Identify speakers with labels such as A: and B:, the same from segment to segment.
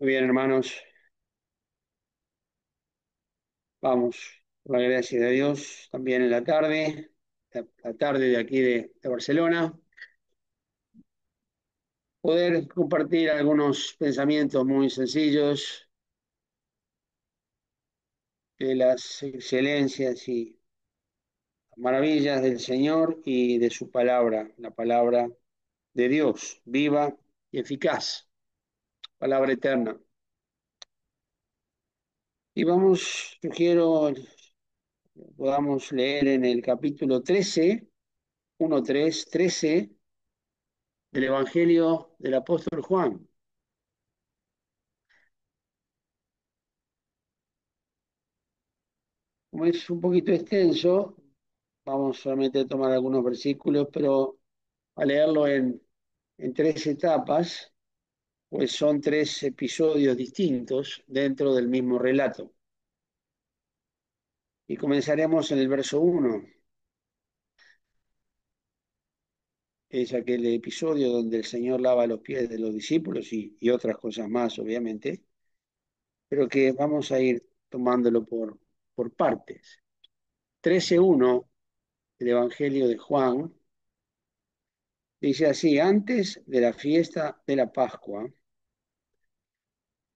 A: Muy bien, hermanos, vamos, por la gracia de Dios, también en la tarde, la tarde de aquí de Barcelona, poder compartir algunos pensamientos muy sencillos de las excelencias y maravillas del Señor y de su palabra, la palabra de Dios, viva y eficaz, palabra eterna. Y vamos, sugiero, podamos leer en el capítulo 13, 13 del Evangelio del apóstol Juan. Como es un poquito extenso, vamos solamente a tomar algunos versículos, pero a leerlo en tres etapas, pues son tres episodios distintos dentro del mismo relato. Y comenzaremos en el verso 1, es aquel episodio donde el Señor lava los pies de los discípulos y otras cosas más, obviamente, pero que vamos a ir tomándolo por partes. 13:1 del Evangelio de Juan dice así: antes de la fiesta de la Pascua,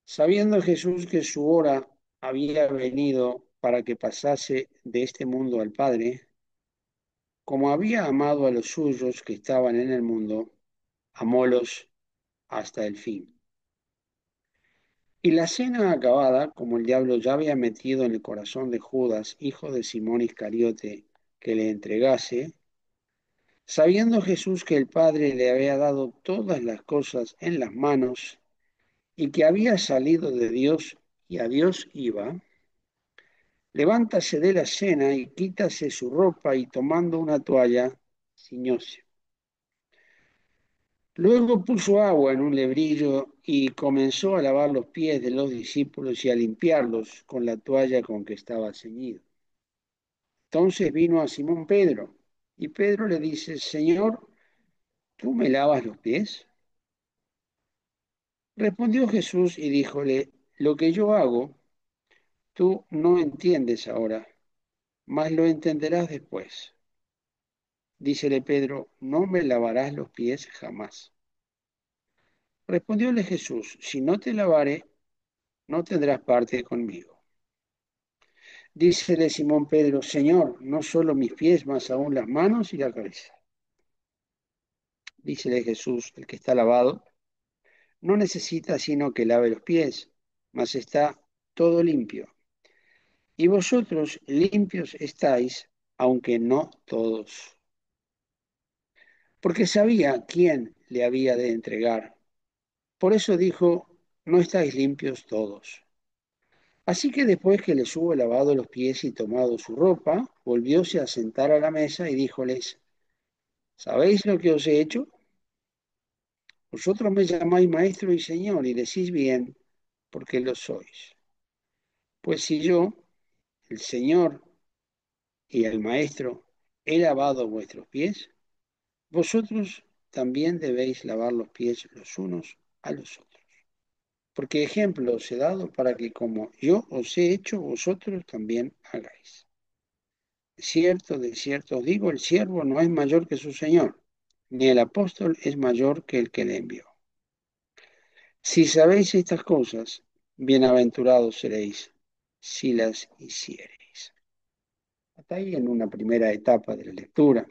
A: sabiendo Jesús que su hora había venido para que pasase de este mundo al Padre, como había amado a los suyos que estaban en el mundo, amólos hasta el fin. Y la cena acabada, como el diablo ya había metido en el corazón de Judas, hijo de Simón Iscariote, que le entregase, sabiendo Jesús que el Padre le había dado todas las cosas en las manos y que había salido de Dios y a Dios iba, levántase de la cena y quítase su ropa y tomando una toalla, ciñóse. Luego puso agua en un lebrillo y comenzó a lavar los pies de los discípulos y a limpiarlos con la toalla con que estaba ceñido. Entonces vino a Simón Pedro y Pedro le dice: Señor, ¿tú me lavas los pies? Respondió Jesús y díjole: lo que yo hago, tú no entiendes ahora, mas lo entenderás después. Dícele Pedro: no me lavarás los pies jamás. Respondióle Jesús: si no te lavare, no tendrás parte conmigo. Dícele Simón Pedro: Señor, no solo mis pies, mas aún las manos y la cabeza. Dícele Jesús: el que está lavado no necesita sino que lave los pies, mas está todo limpio. Y vosotros limpios estáis, aunque no todos. Porque sabía quién le había de entregar. Por eso dijo: no estáis limpios todos. Así que después que les hubo lavado los pies y tomado su ropa, volvióse a sentar a la mesa y díjoles: ¿sabéis lo que os he hecho? Vosotros me llamáis maestro y señor y decís bien, porque lo sois. Pues si yo, el Señor y el maestro, he lavado vuestros pies, vosotros también debéis lavar los pies los unos a los otros. Porque ejemplo os he dado para que como yo os he hecho, vosotros también hagáis. De cierto os digo, el siervo no es mayor que su Señor, ni el apóstol es mayor que el que le envió. Si sabéis estas cosas, bienaventurados seréis si las hiciereis. Hasta ahí en una primera etapa de la lectura.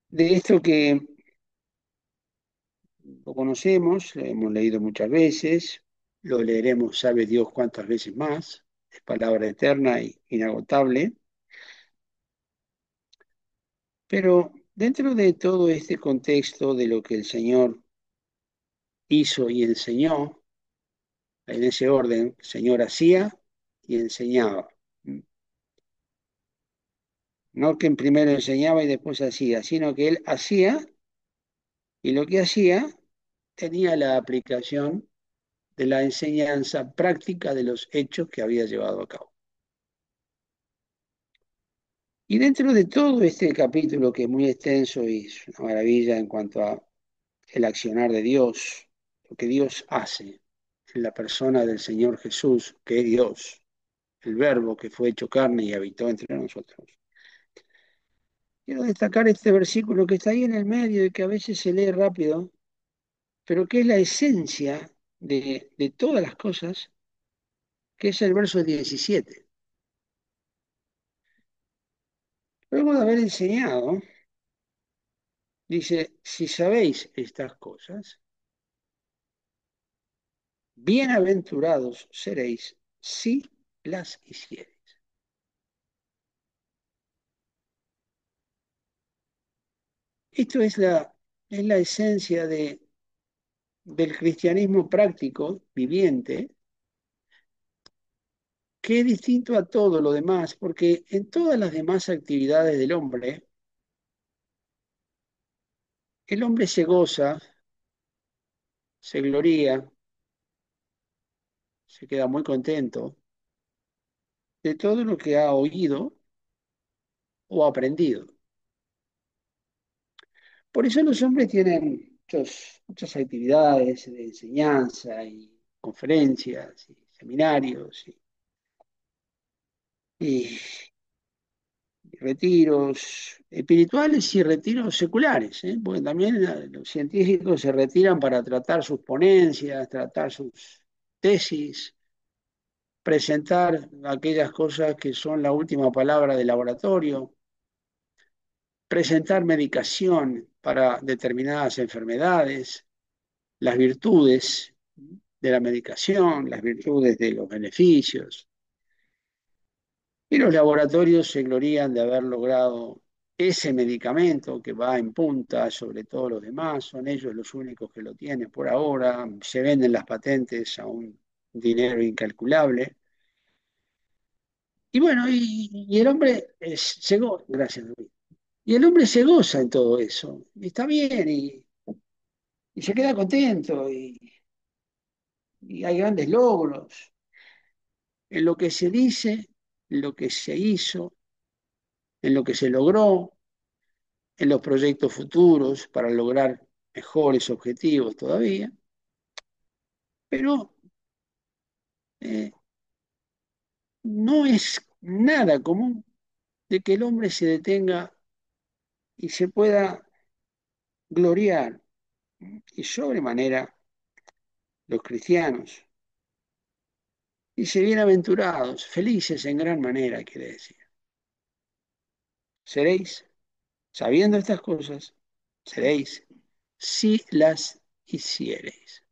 A: De esto que lo conocemos, lo hemos leído muchas veces, lo leeremos, sabe Dios cuántas veces más, es palabra eterna e inagotable, pero dentro de todo este contexto de lo que el Señor hizo y enseñó, en ese orden, el Señor hacía y enseñaba. No que primero enseñaba y después hacía, sino que Él hacía y lo que hacía tenía la aplicación de la enseñanza práctica de los hechos que había llevado a cabo. Y dentro de todo este capítulo, que es muy extenso y es una maravilla en cuanto a el accionar de Dios, lo que Dios hace en la persona del Señor Jesús, que es Dios, el Verbo que fue hecho carne y habitó entre nosotros. Quiero destacar este versículo que está ahí en el medio y que a veces se lee rápido, pero que es la esencia de todas las cosas, que es el verso 17. Luego de haber enseñado, dice, si sabéis estas cosas, bienaventurados seréis si las hiciereis. Esto es la esencia del cristianismo práctico, viviente, que es distinto a todo lo demás, porque en todas las demás actividades del hombre, el hombre se goza, se gloría, se queda muy contento de todo lo que ha oído o aprendido. Por eso los hombres tienen muchas actividades de enseñanza y conferencias y seminarios y retiros espirituales y retiros seculares, ¿eh? Porque también los científicos se retiran para tratar sus ponencias, tratar sus tesis, presentar aquellas cosas que son la última palabra del laboratorio, presentar medicación para determinadas enfermedades, las virtudes de la medicación, las virtudes de los beneficios. Y los laboratorios se glorían de haber logrado ese medicamento que va en punta sobre todos los demás, son ellos los únicos que lo tienen por ahora, se venden las patentes a un dinero incalculable. Y bueno, y el hombre llegó, gracias, Luis. Y el hombre se goza en todo eso, y está bien, y se queda contento, y hay grandes logros en lo que se dice, en lo que se hizo, en lo que se logró, en los proyectos futuros para lograr mejores objetivos todavía, pero eh, no es nada común de que el hombre se detenga y se pueda gloriar, y sobremanera los cristianos, dice bienaventurados, felices en gran manera, quiere decir. Seréis, sabiendo estas cosas, seréis si las hiciereis.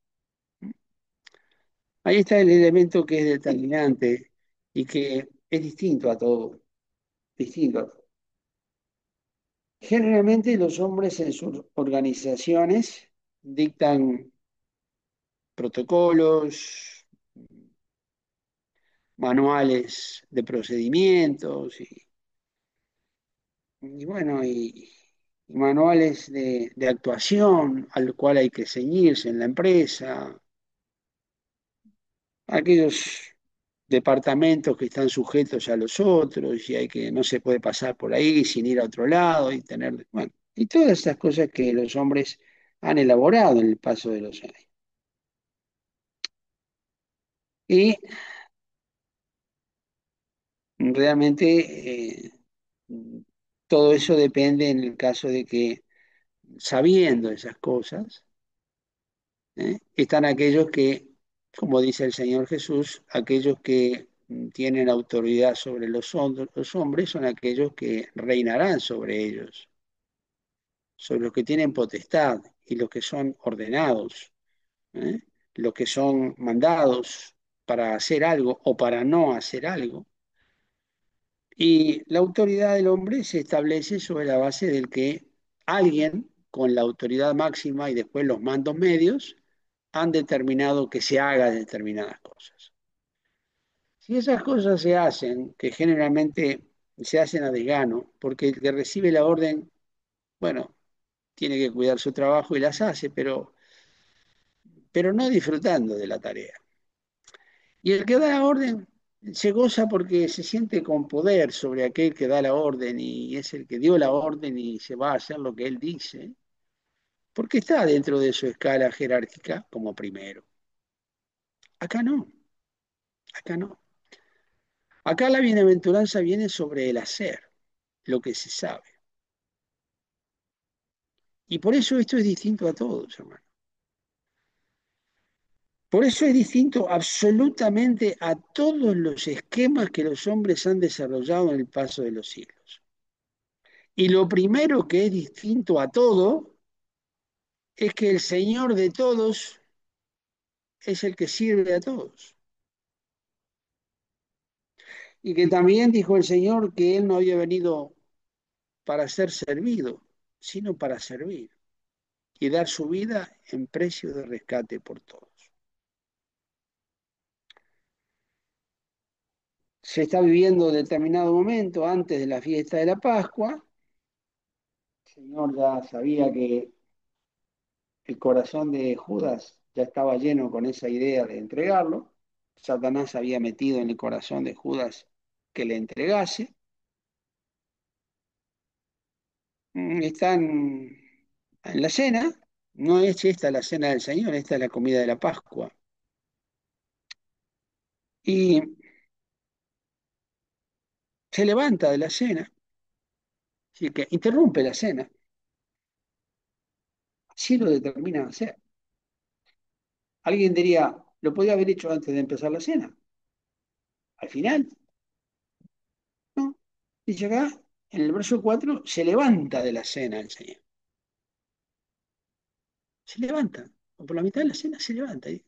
A: Ahí está el elemento que es determinante y que es distinto a todo, distinto a todo. Generalmente los hombres en sus organizaciones dictan protocolos, manuales de procedimientos y bueno, y manuales de actuación al cual hay que ceñirse en la empresa, aquellos departamentos que están sujetos a los otros y hay que no se puede pasar por ahí sin ir a otro lado y tener, bueno, y todas esas cosas que los hombres han elaborado en el paso de los años. Y realmente todo eso depende en el caso de que, sabiendo esas cosas, están aquellos que, como dice el Señor Jesús, aquellos que tienen autoridad sobre los hombres son aquellos que reinarán sobre ellos, sobre los que tienen potestad y los que son ordenados, ¿eh? Los que son mandados para hacer algo o para no hacer algo. Y la autoridad del hombre se establece sobre la base del que alguien con la autoridad máxima y después los mandos medios han determinado que se haga determinadas cosas. Si esas cosas se hacen, que generalmente se hacen a desgano, porque el que recibe la orden, bueno, tiene que cuidar su trabajo y las hace, pero no disfrutando de la tarea. Y el que da la orden se goza porque se siente con poder sobre aquel que da la orden y es el que dio la orden y se va a hacer lo que él dice. porque está dentro de su escala jerárquica como primero. Acá no, acá no. Acá la bienaventuranza viene sobre el hacer, lo que se sabe. Y por eso esto es distinto a todos, hermano. Por eso es distinto absolutamente a todos los esquemas que los hombres han desarrollado en el paso de los siglos. Y lo primero que es distinto a todo es que el Señor de todos es el que sirve a todos. Y que también dijo el Señor que Él no había venido para ser servido, sino para servir y dar su vida en precio de rescate por todos. Se está viviendo determinado momento antes de la fiesta de la Pascua. El Señor ya sabía que el corazón de Judas ya estaba lleno con esa idea de entregarlo. Satanás había metido en el corazón de Judas que le entregase. Están en la cena, no es esta la cena del Señor, esta es la comida de la Pascua. Y se levanta de la cena, así que interrumpe la cena, así lo determina hacer. Alguien diría, lo podía haber hecho antes de empezar la cena. Al final, no. Dice acá, en el verso 4 se levanta de la cena el Señor. Se levanta, o por la mitad de la cena se levanta. Y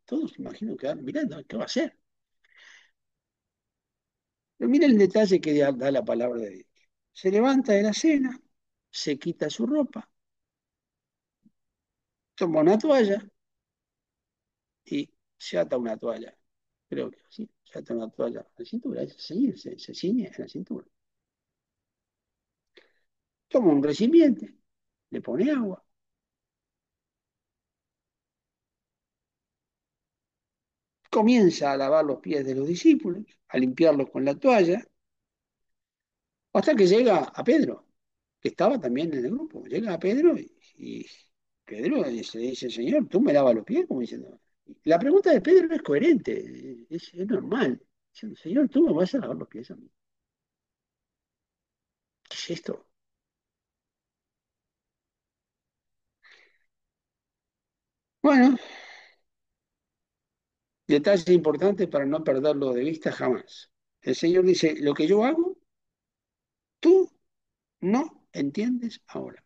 A: todos imagino que van mirando, ¿qué va a hacer? Pero mira el detalle que da la palabra de Dios. Se levanta de la cena, se quita su ropa, toma una toalla y se ata una toalla. Creo que sí, se ata una toalla a la cintura, se ciñe a la cintura. Toma un recipiente, le pone agua, comienza a lavar los pies de los discípulos, a limpiarlos con la toalla, hasta que llega a Pedro, que estaba también en el grupo. Llega a Pedro y Pedro le dice, Señor, ¿tú me lavas los pies? Como diciendo. La pregunta de Pedro es coherente, es normal. Dice, Señor, ¿tú me vas a lavar los pies a mí? ¿Qué es esto? Bueno, detalle importante para no perderlo de vista jamás. El Señor dice, lo que yo hago, tú no entiendes ahora,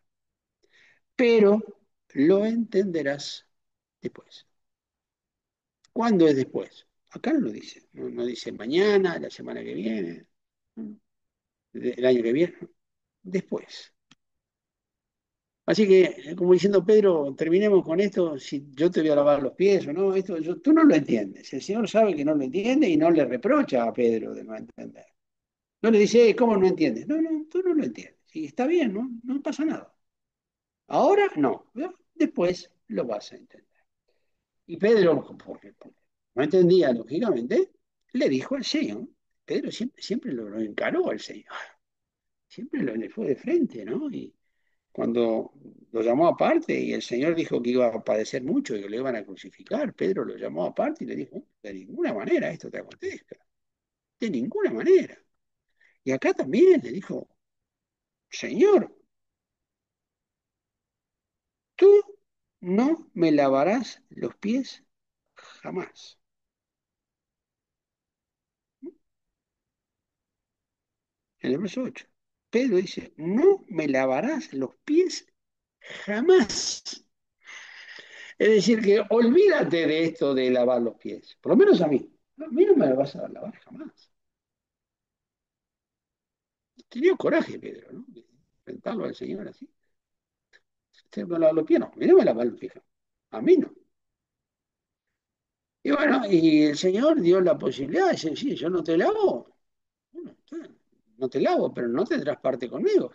A: pero lo entenderás después. ¿Cuándo es después? Acá no lo dice, no dice mañana, la semana que viene, ¿no? El año que viene, ¿no? Después. Así que, como diciendo Pedro, terminemos con esto, si yo te voy a lavar los pies o no, esto tú no lo entiendes. El Señor sabe que no lo entiende y no le reprocha a Pedro de no entender. No le dice, ¿cómo no entiendes? No, no, tú no lo entiendes. Y está bien, ¿no? No pasa nada. Ahora no, ¿no? Después lo vas a entender. Y Pedro, porque no entendía lógicamente, le dijo al Señor. Pedro siempre lo encaró al Señor, siempre le fue de frente, ¿no? Y cuando lo llamó aparte y el Señor dijo que iba a padecer mucho y que lo iban a crucificar, Pedro lo llamó aparte y le dijo, de ninguna manera esto te acontezca, de ninguna manera. Y acá también le dijo, Señor, tú no me lavarás los pies jamás. En el verso 8. Pedro dice, no me lavarás los pies jamás. Es decir, que olvídate de esto de lavar los pies, por lo menos a mí. A mí no me lo vas a lavar jamás. Tenía coraje, Pedro, ¿no? De enfrentarlo al Señor así. Usted me lava los pies, no, a mí no me lava los pies. A mí no. Y bueno, y el Señor dio la posibilidad de decir, sí, yo no te lavo. Bueno, no te lavo, pero no tendrás parte conmigo.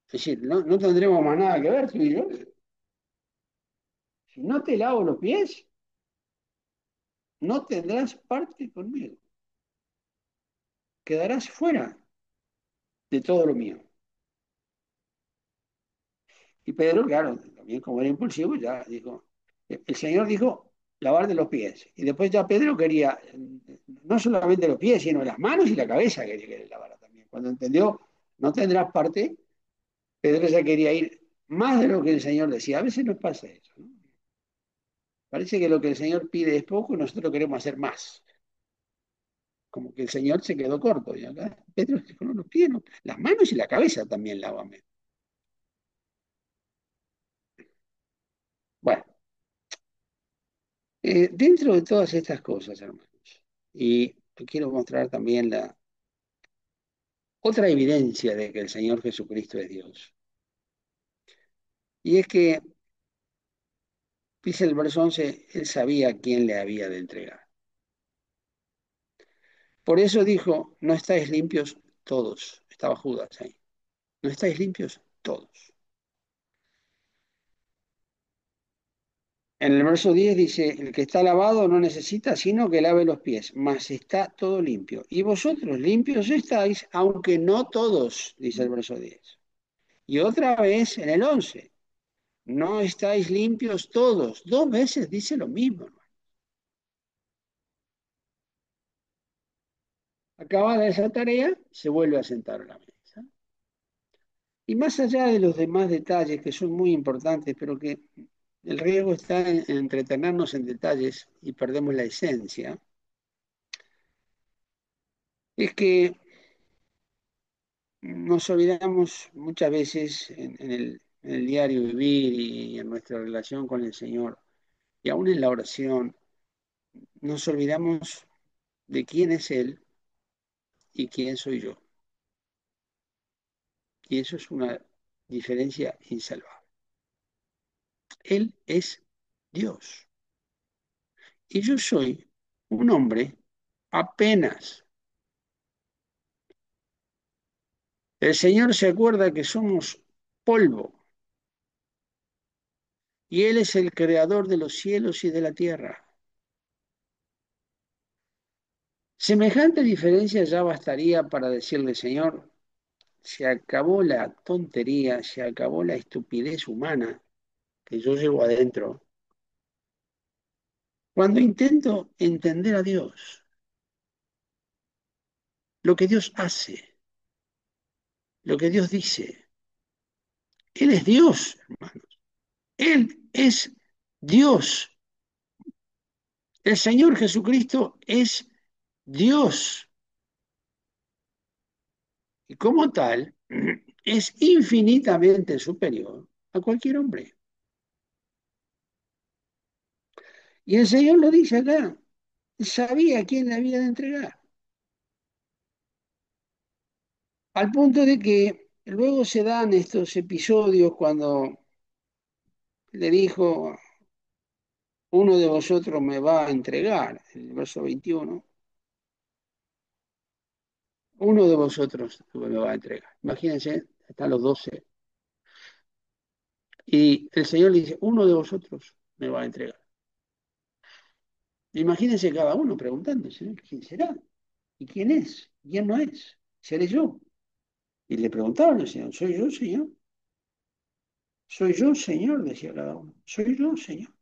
A: Es decir, no tendremos más nada que ver tú y yo. Si no te lavo los pies, no tendrás parte conmigo. Quedarás fuera de todo lo mío. Y Pedro, claro, también como era impulsivo, ya dijo, el Señor dijo, lavarte los pies. Y después ya Pedro quería, no solamente los pies, sino las manos y la cabeza quería que le lavara también. Cuando entendió, no tendrás parte, Pedro ya quería ir más de lo que el Señor decía. A veces nos pasa eso, ¿no? Parece que lo que el Señor pide es poco y nosotros queremos hacer más. Como que el Señor se quedó corto. Y acá Pedro dijo, no, los pies, no, las manos y la cabeza también lávame. Bueno, dentro de todas estas cosas, hermanos, y te quiero mostrar también la otra evidencia de que el Señor Jesucristo es Dios. Y es que, dice el verso 11, él sabía a quién le había de entregar. Por eso dijo, no estáis limpios todos. Estaba Judas ahí. No estáis limpios todos. En el verso 10 dice, el que está lavado no necesita sino que lave los pies, mas está todo limpio. Y vosotros limpios estáis, aunque no todos, dice el verso 10. Y otra vez en el 11, no estáis limpios todos. Dos veces dice lo mismo, hermano. Acabada esa tarea, se vuelve a sentar a la mesa. Y más allá de los demás detalles que son muy importantes, pero que el riesgo está en entretenernos en detalles y perdemos la esencia, es que nos olvidamos muchas veces en el diario vivir y en nuestra relación con el Señor, y aún en la oración, nos olvidamos de quién es Él y quién soy yo. Y eso es una diferencia insalvable. Él es Dios y yo soy un hombre apenas. El Señor se acuerda que somos polvo y Él es el creador de los cielos y de la tierra. Semejante diferencia ya bastaría para decirle, Señor, se acabó la tontería, se acabó la estupidez humana que yo llevo adentro. Cuando intento entender a Dios, lo que Dios hace, lo que Dios dice, Él es Dios, hermanos. Él es Dios. El Señor Jesucristo es Dios. Y como tal, es infinitamente superior a cualquier hombre. Y el Señor lo dice acá. Sabía a quién le había de entregar. Al punto de que luego se dan estos episodios cuando le dijo, uno de vosotros me va a entregar, el verso 21, uno de vosotros me va a entregar. Imagínense, están los 12. Y el Señor le dice, uno de vosotros me va a entregar. Imagínense cada uno preguntándose, ¿no? ¿Quién será? ¿Y quién es? ¿Quién no es? ¿Seré yo? Y le preguntaban al Señor, ¿soy yo, Señor? ¿Soy yo, Señor? Decía cada uno. ¿Soy yo, Señor?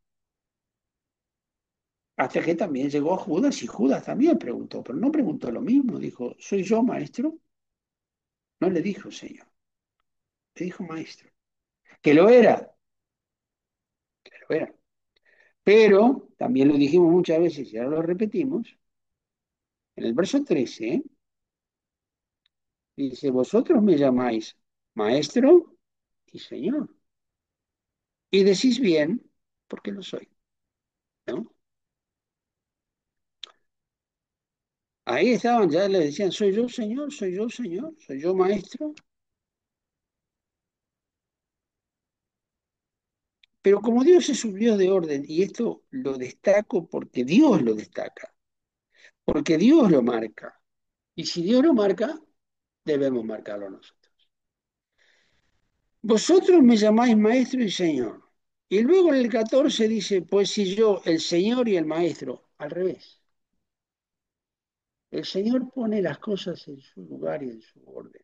A: Hasta que también llegó a Judas y Judas también preguntó, pero no preguntó lo mismo. Dijo, ¿soy yo, maestro? No le dijo, Señor. Le dijo, maestro. Que lo era, que lo era. Pero, también lo dijimos muchas veces y ahora lo repetimos, en el verso 13 dice, vosotros me llamáis maestro y Señor. Y decís bien, porque lo soy, ¿no? Ahí estaban, ya le decían, soy yo, Señor, soy yo, Señor, soy yo, maestro. Pero como Dios es un Dios de orden, y esto lo destaco porque Dios lo destaca, porque Dios lo marca. Y si Dios lo marca, debemos marcarlo nosotros. Vosotros me llamáis maestro y Señor. Y luego en el 14 dice, pues si yo, el Señor y el maestro, al revés. El Señor pone las cosas en su lugar y en su orden.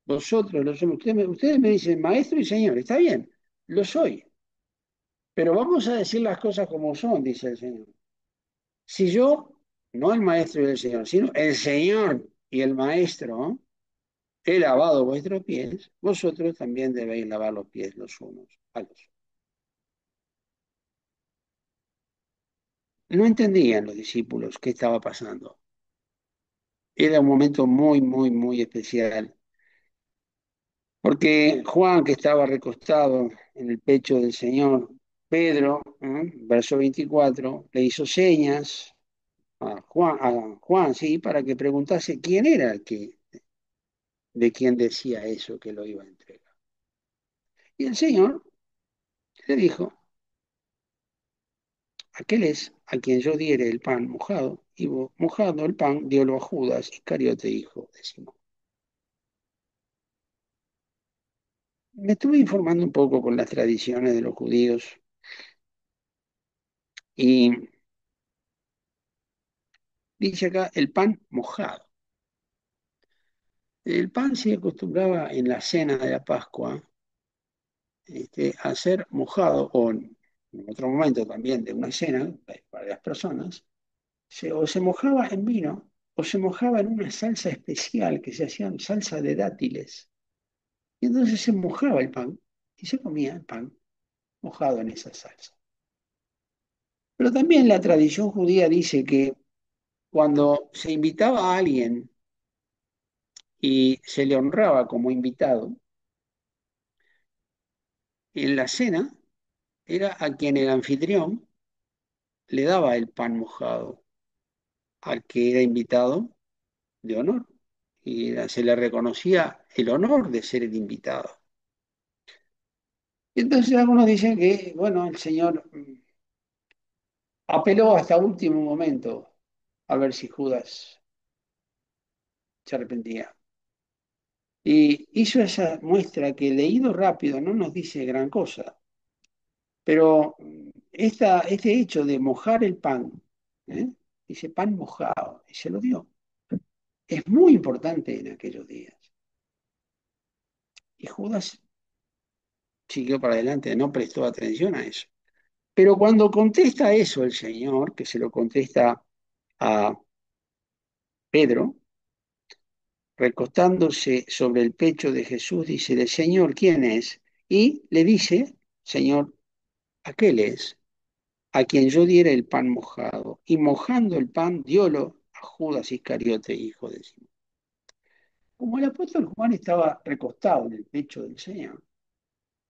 A: vosotros lo somos. Ustedes me dicen maestro y señor, está bien, lo soy, pero vamos a decir las cosas como son, dice el Señor. Si yo, no el maestro y el Señor, sino el Señor y el maestro, he lavado vuestros pies, vosotros también debéis lavar los pies los unos a los otros. No entendían los discípulos qué estaba pasando. Era un momento muy, muy, muy especial, porque Juan, que estaba recostado en el pecho del Señor, Pedro, verso 24, le hizo señas a Juan, sí, para que preguntase quién era el que, de quién decía eso que lo iba a entregar. Y el Señor le dijo, aquel es a quien yo diere el pan mojado, y mojado el pan, diólo a Judas Iscariote, hijo de Simón. Me estuve informando un poco con las tradiciones de los judíos y dice acá el pan mojado. El pan se acostumbraba en la cena de la Pascua a ser mojado, o en otro momento también de una cena de varias personas, o se mojaba en vino o se mojaba en una salsa especial que se hacía salsa de dátiles. Y entonces se mojaba el pan y se comía el pan mojado en esa salsa. Pero también la tradición judía dice que cuando se invitaba a alguien y se le honraba como invitado, en la cena era a quien el anfitrión le daba el pan mojado al que era invitado de honor y se le reconocía el honor de ser el invitado. Y entonces algunos dicen que, bueno, el Señor apeló hasta último momento a ver si Judas se arrepentía. Y hizo esa muestra que leído rápido no nos dice gran cosa, pero este hecho de mojar el pan, ¿eh? Dice pan mojado, y se lo dio. Es muy importante en aquellos días. Y Judas siguió para adelante, no prestó atención a eso. Pero cuando contesta eso el Señor, que se lo contesta a Pedro, recostándose sobre el pecho de Jesús, dice, Señor, ¿quién es? Y le dice, Señor, aquel es a quien yo diera el pan mojado. Y mojando el pan, diólo a Judas Iscariote, hijo de Simón. Como el apóstol Juan estaba recostado en el pecho del Señor,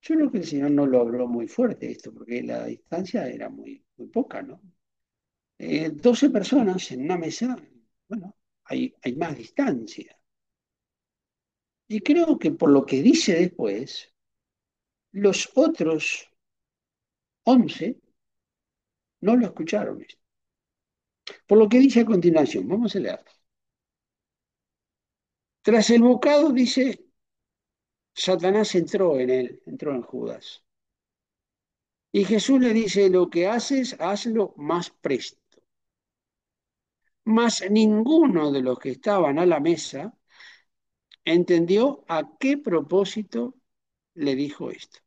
A: yo creo que el Señor no lo habló muy fuerte esto, porque la distancia era muy, muy poca, ¿no? 12 personas en una mesa, bueno, hay más distancia. Y creo que por lo que dice después, los otros 11 no lo escucharon esto. Por lo que dice a continuación, vamos a leer. Tras el bocado, dice, Satanás entró en él, entró en Judas. Y Jesús le dice, lo que haces, hazlo más presto. Mas ninguno de los que estaban a la mesa entendió a qué propósito le dijo esto.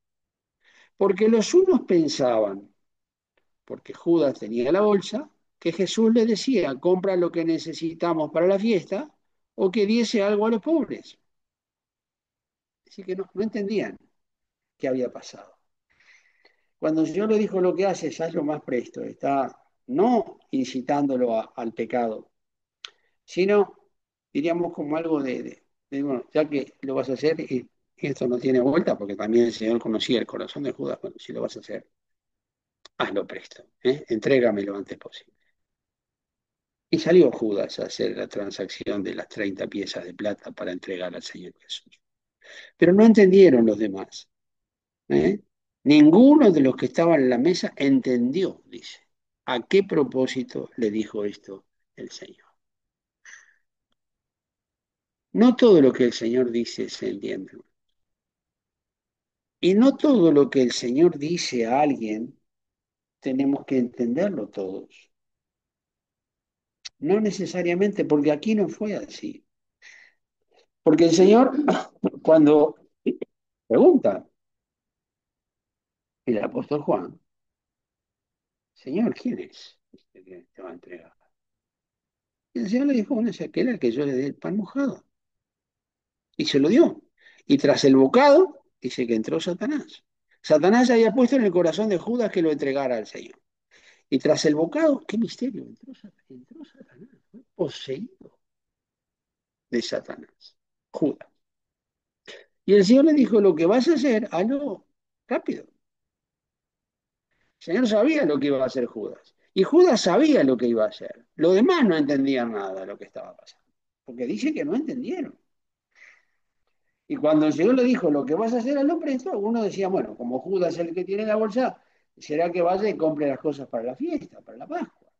A: Porque los unos pensaban, porque Judas tenía la bolsa, que Jesús le decía, compra lo que necesitamos para la fiesta o que diese algo a los pobres. Así que no entendían qué había pasado. Cuando el Señor le dijo lo que hace, ya es lo más presto, está no incitándolo al pecado, sino diríamos como algo bueno, ya que lo vas a hacer y esto no tiene vuelta, porque también el Señor conocía el corazón de Judas, bueno, si lo vas a hacer, hazlo presto, entrégame lo antes posible. Y salió Judas a hacer la transacción de las 30 piezas de plata para entregar al Señor Jesús. Pero no entendieron los demás. ¿eh? Ninguno de los que estaban en la mesa entendió, dice, a qué propósito le dijo esto el Señor. No todo lo que el Señor dice se entiende. Y no todo lo que el Señor dice a alguien tenemos que entenderlo todos. No necesariamente, porque aquí no fue así. Porque el Señor Cuando pregunta el apóstol Juan, Señor, ¿quién es este que te va a entregar? Y el Señor le dijo, bueno, es aquel al que yo le dé el pan mojado. Y se lo dio. Y tras el bocado, dice que entró Satanás. Satanás había puesto en el corazón de Judas que lo entregara al Señor. Y tras el bocado, qué misterio, entró Satanás, fue poseído de Satanás, Judas. Y el Señor le dijo, lo que vas a hacer, hazlo rápido. El Señor sabía lo que iba a hacer Judas. Y Judas sabía lo que iba a hacer. Los demás no entendían nada de lo que estaba pasando. Porque dice que no entendieron. Y cuando el Señor le dijo, lo que vas a hacer, hazlo presto, uno decía, bueno, como Judas es el que tiene la bolsa, será que vaya y compre las cosas para la fiesta, para la Pascua.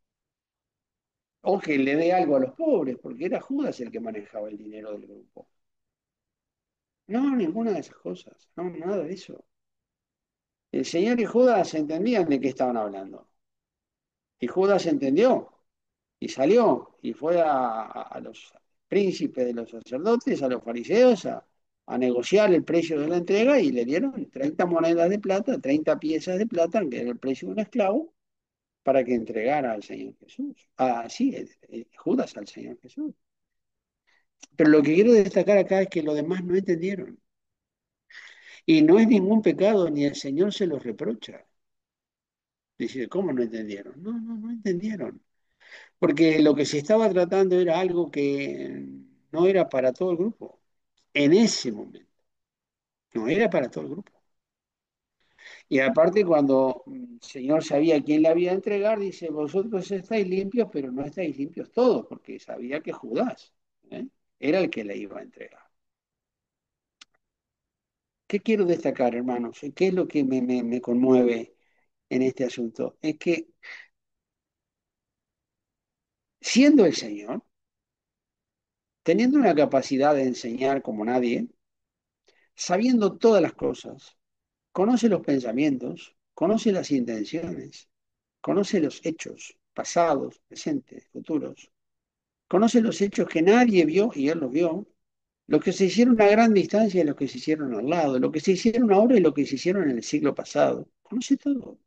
A: O que le dé algo a los pobres, porque era Judas el que manejaba el dinero del grupo. No, ninguna de esas cosas. No, nada de eso. El Señor y Judas entendían de qué estaban hablando. Y Judas entendió y salió y fue a los príncipes de los sacerdotes, a los fariseos, a negociar el precio de la entrega y le dieron 30 monedas de plata, 30 piezas de plata, que era el precio de un esclavo, para que entregara al Señor Jesús. Ah, sí, Judas al Señor Jesús. Pero lo que quiero destacar acá es que los demás no entendieron. Y no es ningún pecado, ni el Señor se los reprocha. Dice, ¿cómo no entendieron? No, no, no entendieron. Porque lo que se estaba tratando era algo que no era para todo el grupo. En ese momento. No era para todo el grupo. Y aparte, cuando el Señor sabía a quién le había de entregar, dice, vosotros estáis limpios, pero no estáis limpios todos, porque sabía que Judas, ¿eh?, era el que le iba a entregar. ¿Qué quiero destacar, hermanos? ¿Qué es lo que me conmueve en este asunto? Es que siendo el Señor, teniendo una capacidad de enseñar como nadie, sabiendo todas las cosas, conoce los pensamientos, conoce las intenciones, conoce los hechos pasados, presentes, futuros, conoce los hechos que nadie vio y él los vio, los que se hicieron a gran distancia y los que se hicieron al lado, lo que se hicieron ahora y lo que se hicieron en el siglo pasado. Conoce todo.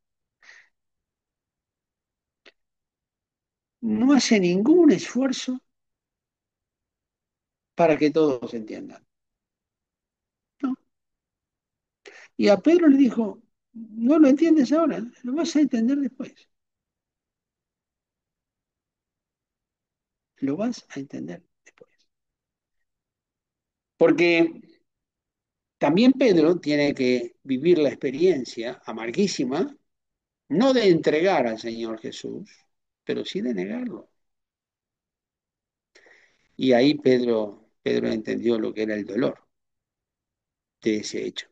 A: No hace ningún esfuerzo para que todos entiendan. No. Y a Pedro le dijo, no lo entiendes ahora, lo vas a entender después. Lo vas a entender después. Porque también Pedro tiene que vivir la experiencia amarguísima, no de entregar al Señor Jesús, pero sí de negarlo. Y ahí Pedro entendió lo que era el dolor de ese hecho.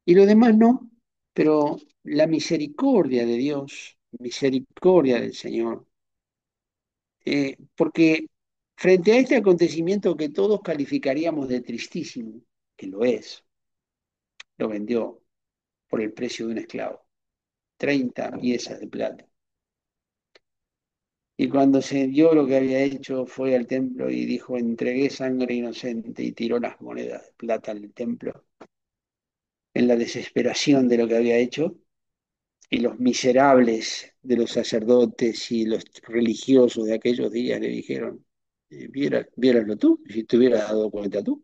A: Y lo demás no, pero la misericordia de Dios, misericordia del Señor, porque frente a este acontecimiento que todos calificaríamos de tristísimo, que lo es, lo vendió por el precio de un esclavo, 30 piezas de plata. Y cuando se dio lo que había hecho, fue al templo y dijo, entregué sangre inocente y tiró las monedas de plata al templo en la desesperación de lo que había hecho. Y los miserables de los sacerdotes y los religiosos de aquellos días le dijeron, viéraslo tú, si te hubieras dado cuenta tú.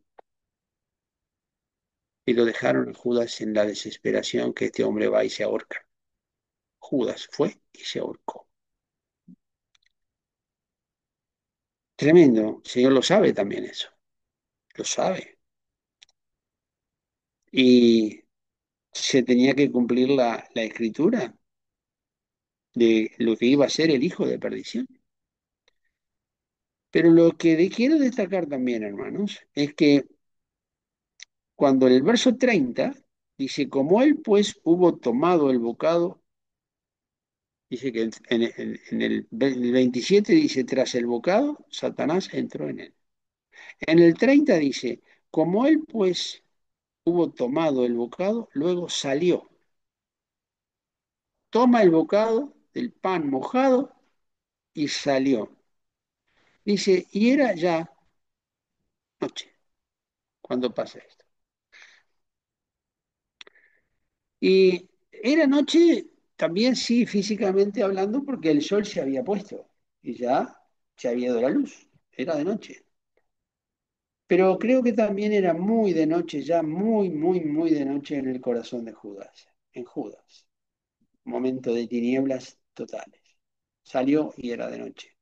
A: Y lo dejaron a Judas en la desesperación que este hombre va y se ahorca. Judas fue y se ahorcó. Tremendo, el Señor lo sabe también eso, lo sabe. Y se tenía que cumplir la escritura de lo que iba a ser el hijo de perdición. Pero lo que quiero destacar también, hermanos, es que cuando el verso 30 dice, como él pues hubo tomado el bocado, dice que el 27 dice, tras el bocado, Satanás entró en él. En el 30 dice, como él pues hubo tomado el bocado, luego salió, toma el bocado del pan mojado y salió. Dice, y era ya noche. cuando pasa esto. Y era noche también, sí, físicamente hablando, porque el sol se había puesto y ya se había ido la luz. Era de noche. Pero creo que también era muy de noche, ya muy, muy, muy de noche en el corazón de Judas, en Judas. Momento de tinieblas totales. Salió y era de noche.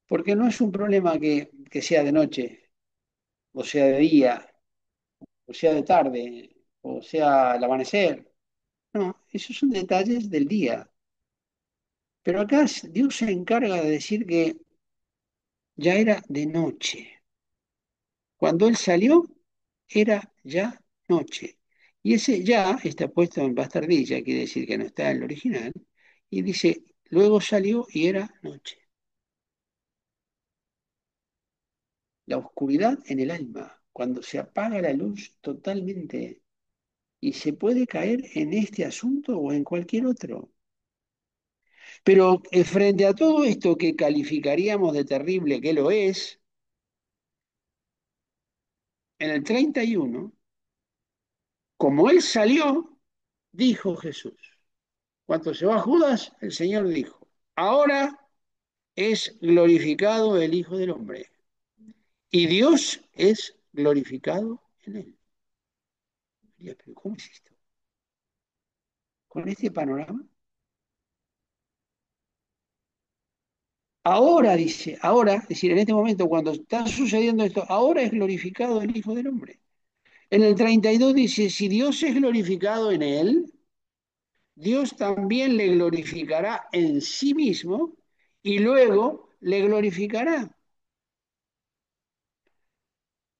A: Porque no es un problema que sea de noche, o sea de día, o sea de tarde, o sea al amanecer. No, esos son detalles del día. Pero acá Dios se encarga de decir que ya era de noche. Cuando Él salió, era ya noche. Y ese ya está puesto en bastardilla, quiere decir que no está en el original. Y dice, luego salió y era noche. La oscuridad en el alma, cuando se apaga la luz totalmente y se puede caer en este asunto o en cualquier otro. Pero frente a todo esto que calificaríamos de terrible, que lo es, en el 31, como él salió, dijo Jesús. Cuando se va Judas, el Señor dijo, ahora es glorificado el Hijo del Hombre y Dios es glorificado en él. María, pero ¿cómo es esto? Con este panorama. Ahora dice, ahora, es decir, en este momento, cuando está sucediendo esto, ahora es glorificado el Hijo del Hombre. En el 32 dice, si Dios es glorificado en él, Dios también le glorificará en sí mismo y luego le glorificará.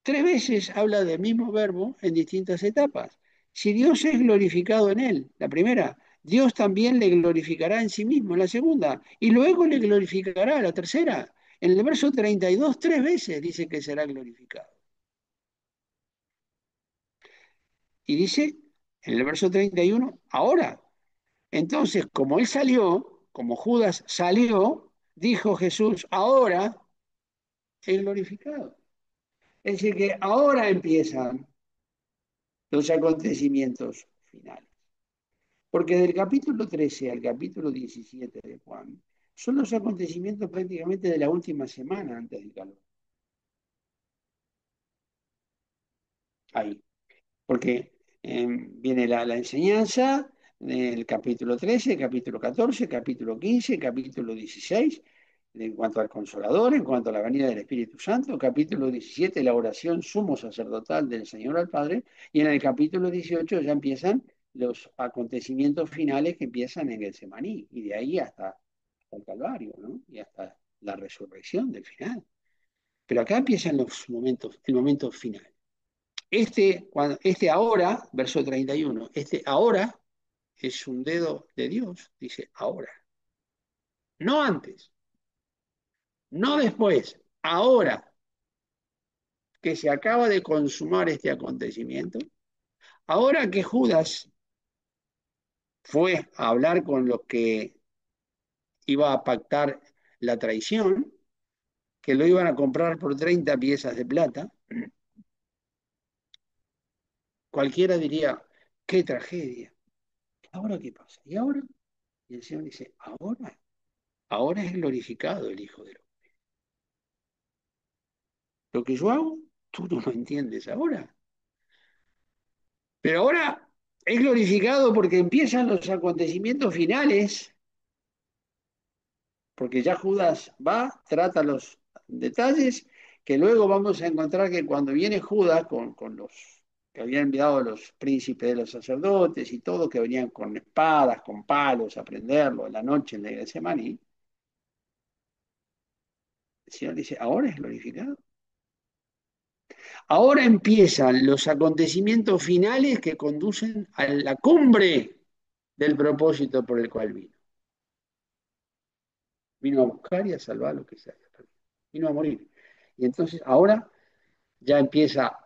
A: Tres veces habla del mismo verbo en distintas etapas. Si Dios es glorificado en él, la primera, Dios también le glorificará en sí mismo, la segunda, y luego le glorificará, la tercera. En el verso 32, tres veces dice que será glorificado. Y dice, en el verso 31, ahora. Entonces, como él salió, como Judas salió, dijo Jesús, ahora es glorificado. Es decir, que ahora empiezan los acontecimientos finales. Porque del capítulo 13 al capítulo 17 de Juan son los acontecimientos prácticamente de la última semana antes del calor. Ahí. Porque viene la enseñanza del capítulo 13, capítulo 14, capítulo 15, capítulo 16, en cuanto al Consolador, en cuanto a la venida del Espíritu Santo, capítulo 17, la oración sumo sacerdotal del Señor al Padre, y en el capítulo 18 ya empiezan los acontecimientos finales que empiezan en Getsemaní, y de ahí hasta el Calvario, ¿no? Y hasta la resurrección del final. Pero acá empiezan los momentos, el momento final. Este ahora, verso 31, este ahora es un dedo de Dios, dice ahora. No antes, no después, ahora que se acaba de consumar este acontecimiento, ahora que Judas fue a hablar con los que iba a pactar la traición, que lo iban a comprar por 30 piezas de plata, cualquiera diría, qué tragedia. ¿Ahora qué pasa? ¿Y ahora? Y el Señor dice, ahora es glorificado el Hijo del Hombre. Lo que yo hago, tú no lo entiendes ahora. Pero ahora es glorificado porque empiezan los acontecimientos finales, porque ya Judas va, trata los detalles, que luego vamos a encontrar que cuando viene Judas con los que habían enviado los príncipes de los sacerdotes y todo, que venían con espadas, con palos a prenderlo en la noche en la Getsemaní, el Señor dice, ahora es glorificado. Ahora empiezan los acontecimientos finales que conducen a la cumbre del propósito por el cual vino. Vino a buscar y a salvar lo que se había perdido. Vino a morir. Y entonces ahora ya empieza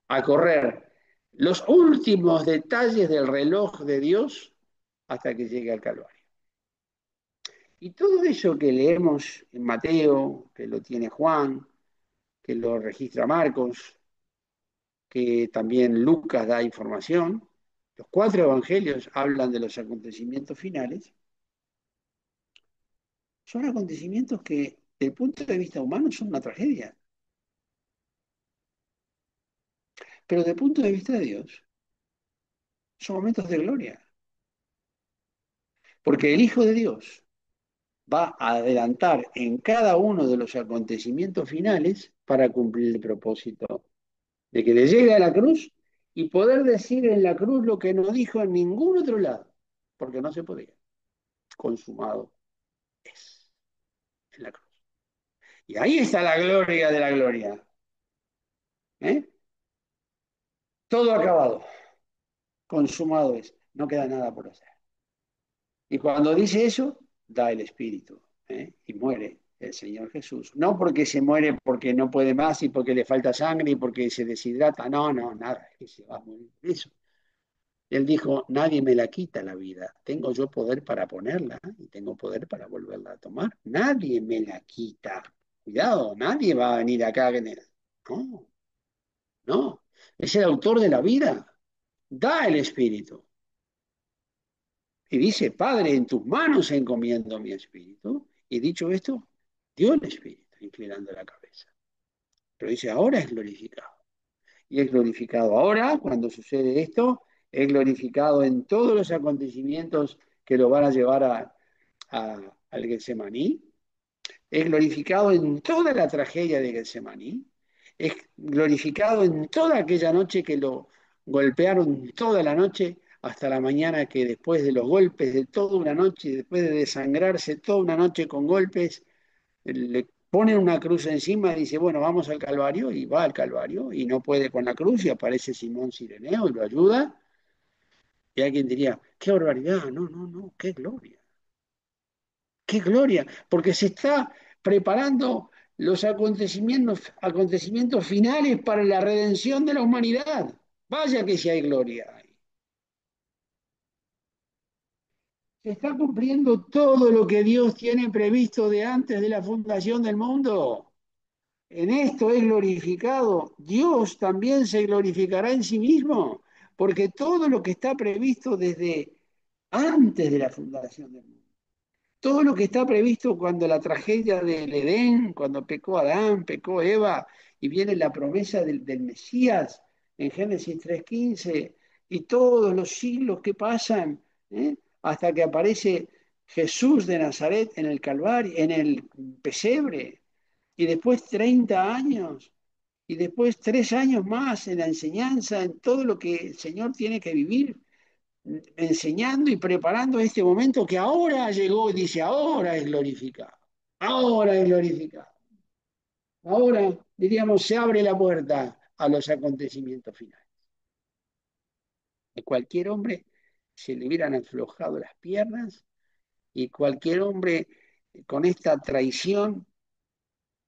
A: a correr los últimos detalles del reloj de Dios hasta que llegue al Calvario. Y todo eso que leemos en Mateo, que lo tiene Juan, que lo registra Marcos, que también Lucas da información. Los cuatro evangelios hablan de los acontecimientos finales. Son acontecimientos que, desde el punto de vista humano, son una tragedia. Pero desde el punto de vista de Dios, son momentos de gloria. Porque el Hijo de Dios va a adelantar en cada uno de los acontecimientos finales para cumplir el propósito de que le llegue a la cruz y poder decir en la cruz lo que no dijo en ningún otro lado, porque no se podía. Consumado es en la cruz. Y ahí está la gloria de la gloria. ¿Eh? Todo acabado, consumado es, no queda nada por hacer. Y cuando dice eso, da el Espíritu, ¿eh? Y muere el Señor Jesús. No porque se muere porque no puede más y porque le falta sangre y porque se deshidrata, no, no, nada, es que se va a morir de eso. Él dijo, nadie me la quita la vida, tengo yo poder para ponerla y tengo poder para volverla a tomar. Nadie me la quita. Cuidado, nadie va a venir acá. No, no, es el autor de la vida, da el Espíritu. Y dice, Padre, en tus manos encomiendo mi espíritu. Y dicho esto, dio el Espíritu, inclinando la cabeza. Pero dice, ahora es glorificado. Y es glorificado ahora, cuando sucede esto, es glorificado en todos los acontecimientos que lo van a llevar al Getsemaní, es glorificado en toda la tragedia de Getsemaní, es glorificado en toda aquella noche que lo golpearon toda la noche hasta la mañana, que después de los golpes de toda una noche, después de desangrarse toda una noche con golpes, le ponen una cruz encima y dice, bueno, vamos al Calvario, y va al Calvario y no puede con la cruz y aparece Simón Cireneo y lo ayuda. Y alguien diría, qué barbaridad, no, no, no, qué gloria, porque se está preparando los acontecimientos finales para la redención de la humanidad. Vaya que si hay gloria. Se está cumpliendo todo lo que Dios tiene previsto de antes de la fundación del mundo. En esto es glorificado. Dios también se glorificará en sí mismo, porque todo lo que está previsto desde antes de la fundación del mundo, todo lo que está previsto cuando la tragedia del Edén, cuando pecó Adán, pecó Eva, y viene la promesa del Mesías en Génesis 3:15, y todos los siglos que pasan, ¿eh? Hasta que aparece Jesús de Nazaret en el Calvario, en el pesebre, y después 30 años, y después 3 años más en la enseñanza, en todo lo que el Señor tiene que vivir enseñando y preparando este momento que ahora llegó y dice, ahora es glorificado, ahora es glorificado. Ahora, diríamos, se abre la puerta a los acontecimientos finales. A cualquier hombre se le hubieran aflojado las piernas y cualquier hombre con esta traición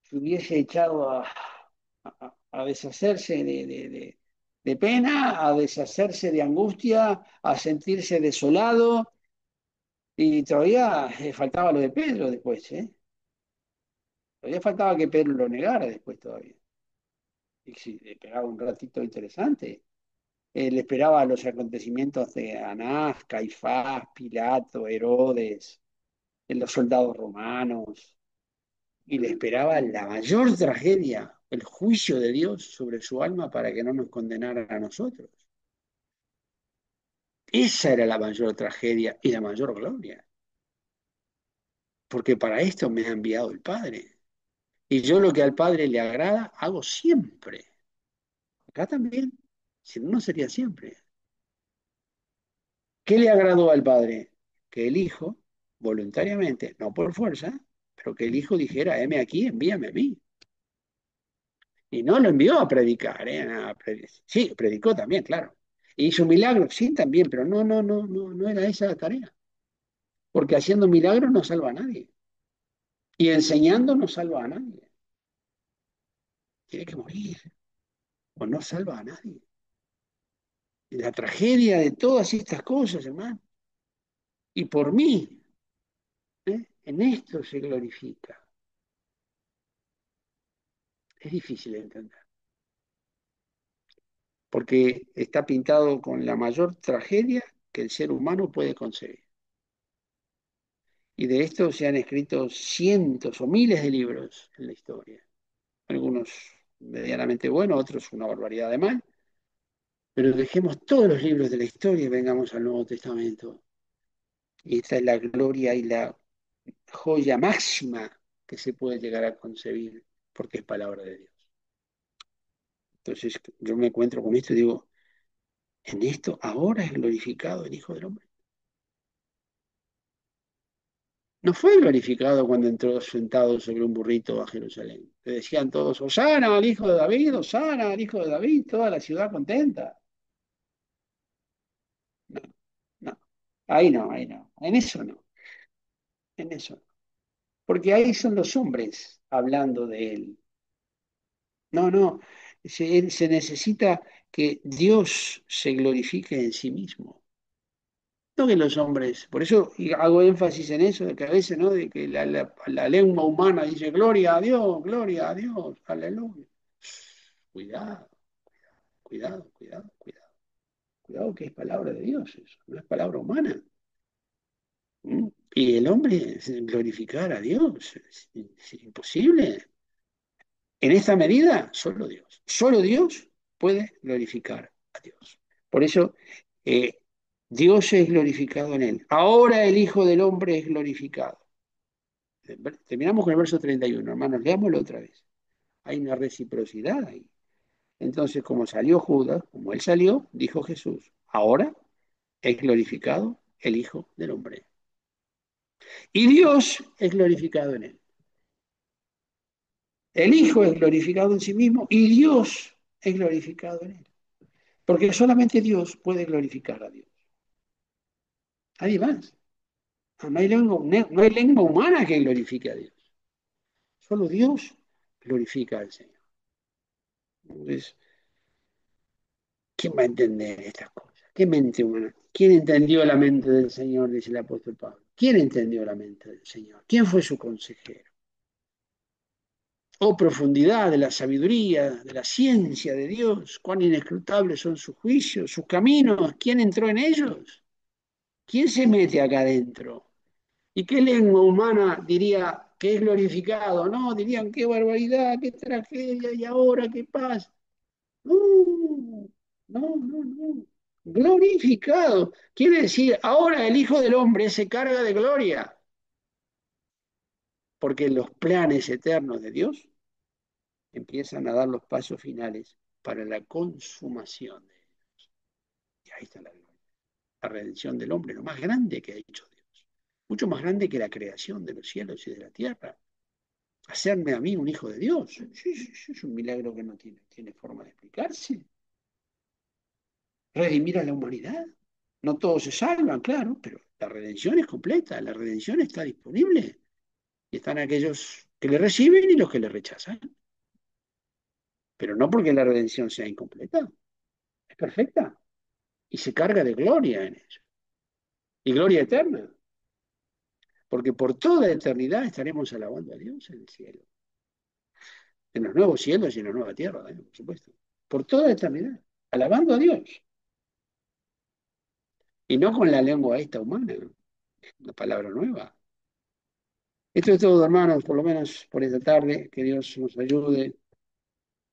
A: se hubiese echado a deshacerse de pena, a deshacerse de angustia, a sentirse desolado. Y todavía faltaba lo de Pedro después, ¿eh? Todavía faltaba que Pedro lo negara después todavía. Y si le pegaba un ratito interesante. Le esperaba los acontecimientos de Anás, Caifás, Pilato, Herodes, los soldados romanos. Y le esperaba la mayor tragedia, el juicio de Dios sobre su alma para que no nos condenara a nosotros. Esa era la mayor tragedia y la mayor gloria. Porque para esto me ha enviado el Padre. Y yo lo que al Padre le agrada, hago siempre. Acá también. Si no, no sería siempre. ¿Qué le agradó al Padre? Que el Hijo, voluntariamente, no por fuerza, pero que el Hijo dijera, heme aquí, envíame a mí. Y no lo envió a predicar, ¿eh? Sí, predicó también, claro. Hizo milagros, sí, también, pero no, no, no, no, no era esa la tarea. Porque haciendo milagros no salva a nadie. Y enseñando no salva a nadie. Tiene que morir, o no salva a nadie. Y la tragedia de todas estas cosas, hermano. Y por mí, ¿eh? En esto se glorifica. Es difícil de entender. porque está pintado con la mayor tragedia que el ser humano puede concebir. Y de esto se han escrito cientos o miles de libros en la historia. Algunos medianamente buenos, otros una barbaridad de mal. Pero dejemos todos los libros de la historia y vengamos al Nuevo Testamento. Y esta es la gloria y la joya máxima que se puede llegar a concebir, porque es palabra de Dios. Entonces yo me encuentro con esto y digo, en esto ahora es glorificado el Hijo del Hombre. No fue glorificado cuando entró sentado sobre un burrito a Jerusalén. Le decían todos, Hosana al Hijo de David, Hosana al Hijo de David, toda la ciudad contenta. No, no, ahí no, ahí no, en eso no, en eso no. Porque ahí son los hombres hablando de él. No, no, se necesita que Dios se glorifique en sí mismo. No que los hombres, por eso y hago énfasis en eso, de que a veces, ¿no? De que la lengua humana dice gloria a Dios, aleluya. Cuidado, cuidado, cuidado, cuidado. Cuidado que es palabra de Dios eso, no es palabra humana. ¿Mm? Y el hombre glorificar a Dios, es imposible. En esta medida, solo Dios puede glorificar a Dios. Por eso, eh, Dios es glorificado en él. Ahora el Hijo del Hombre es glorificado. Terminamos con el verso 31, hermanos, leámoslo otra vez. Hay una reciprocidad ahí. Entonces, como salió Judas, como él salió, dijo Jesús, ahora es glorificado el Hijo del Hombre. Y Dios es glorificado en él. El Hijo es glorificado en sí mismo y Dios es glorificado en él. Porque solamente Dios puede glorificar a Dios. Nadie más. No hay lengua humana que glorifique a Dios. Solo Dios glorifica al Señor. Entonces, ¿quién va a entender estas cosas? ¿Qué mente humana? ¿Quién entendió la mente del Señor? Dice el apóstol Pablo. ¿Quién entendió la mente del Señor? ¿Quién fue su consejero? Oh profundidad de la sabiduría, de la ciencia de Dios, cuán inescrutables son sus juicios, sus caminos, ¿quién entró en ellos? ¿Quién se mete acá adentro? ¿Y qué lengua humana diría que es glorificado? No, dirían qué barbaridad, qué tragedia, y ahora qué paz. No, no. Glorificado. Quiere decir, ahora el Hijo del Hombre se carga de gloria, porque los planes eternos de Dios empiezan a dar los pasos finales para la consumación de ellos. Y ahí está la gloria. La redención del hombre, lo más grande que ha hecho Dios. Mucho más grande que la creación de los cielos y de la tierra. Hacerme a mí un hijo de Dios. Sí, es un milagro que no tiene forma de explicarse. Redimir a la humanidad. No todos se salvan, claro, pero la redención es completa, la redención está disponible. Y están aquellos que le reciben y los que le rechazan. Pero no porque la redención sea incompleta, es perfecta. Y se carga de gloria en ello. Y gloria eterna. Porque por toda eternidad estaremos alabando a Dios en el cielo. En los nuevos cielos y en la nueva tierra, por supuesto. Por toda eternidad. Alabando a Dios. Y no con la lengua esta humana, una palabra nueva. Esto es todo, hermanos, por lo menos por esta tarde. Que Dios nos ayude.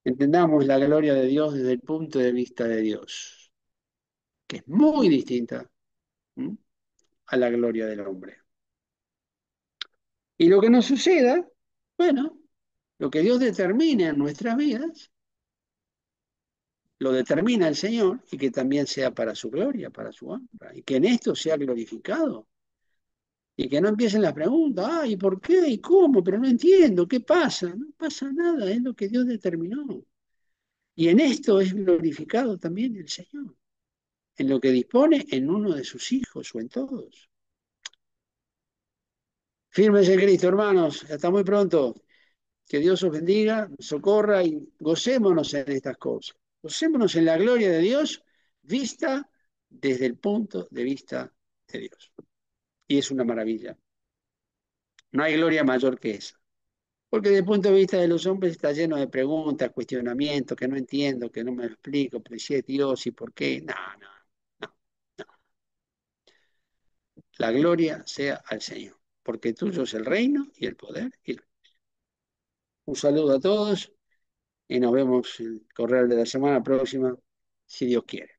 A: Entendamos la gloria de Dios desde el punto de vista de Dios, que es muy distinta, ¿m?, a la gloria del hombre. Y lo que nos suceda, bueno, lo que Dios determine en nuestras vidas, lo determina el Señor y que también sea para su gloria, para su honra, y que en esto sea glorificado. Y que no empiecen las preguntas, ¿y por qué? ¿Y cómo? Pero no entiendo, ¿qué pasa? No pasa nada, es lo que Dios determinó. Y en esto es glorificado también el Señor, en lo que dispone en uno de sus hijos o en todos. Firmes en Cristo, hermanos, hasta muy pronto. Que Dios os bendiga, socorra y gocémonos en estas cosas. Gocémonos en la gloria de Dios vista desde el punto de vista de Dios. Y es una maravilla. No hay gloria mayor que esa. Porque desde el punto de vista de los hombres está lleno de preguntas, cuestionamientos, que no entiendo, que no me lo explico, pero si es Dios y por qué. No, no, no, no. La gloria sea al Señor, porque tuyo es el reino y el poder. Un saludo a todos y nos vemos en el correo de la semana próxima, si Dios quiere.